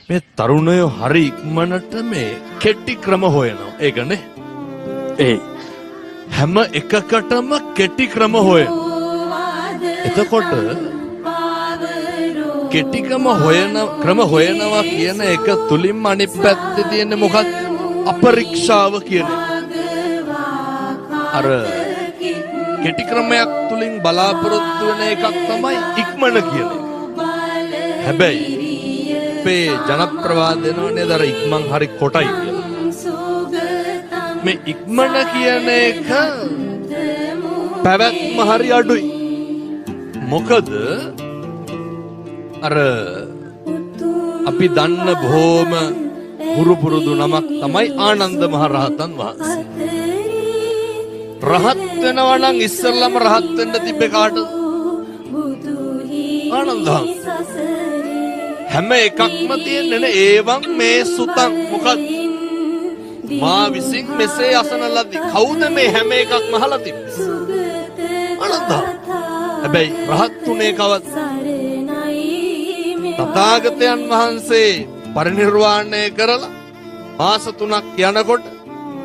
මේ තරුණයෝ හරි ඉක්මනට මේ කෙටි ක්‍රම හොයනවා. ඒකනේ. ඒ හැම එකකටම කෙටි ක්‍රම හොයන. එතකොට කෙටි ක්‍රම හොයනවා කියන එක තුලින්ම අනිත් පැත්තේ තියෙන්නේ මොකක්ද? අපරීක්ෂාව කියන අර කෙටි ක්‍රමයක් තුලින් බලාපොරොත්තු වෙන එකක් තමයි ඉක්මන කියන එක. හැබැයි මේ ජනප්‍රවාද දෙනවනේ දර ඉක්මන් හරි කොටයි කියලා. මේ ඉක්මන කියන එක පැවැත්ම හරි අඩුයි. මොකද අර අපි දන්න බොහොම පුරුදු නමක් තමයි ආනන්ද මහ රහතන් වහන්සේ. රහත් වෙනවා නම් ඉස්සෙල්ලම රහත් වෙන්න තිබ්බේ කාටද? ආනන්ද. හැම එකක්ම තියෙන්නේ ඒවං මේ සුතං. මොකද මා විසින් මෙසේ අසන ලදී. කවුද මේ හැම එකක්ම අහලා තිබ්බේ? ආනන්ද. හැබැයි රහත් උනේ කවද? තථාගතයන් වහන්සේ පරිනිර්වාණය කරලා මාස 3ක් යනකොට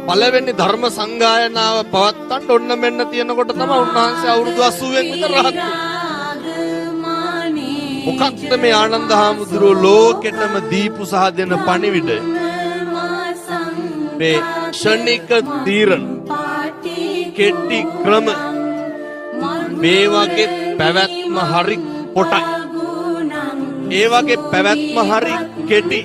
පළවෙනි ධර්ම සංගායනාව පවත්වන්න ඔන්න මෙන්න තියෙනකොට තමයි උන්වහන්සේ අවුරුදු 80න් විතර රහත් වුනේ. මොකක්ද මේ ආනන්ද හාමුදුරුවෝ ලෝකෙටම දීපු සහ දෙන පණිවිඩය? මේ ක්ෂණික තීරණ, කෙටි ක්‍රම, මේ වගේ පැවැත්ම හරි කොටයි. ඒ වගේ පැවැත්ම හරි කෙටි.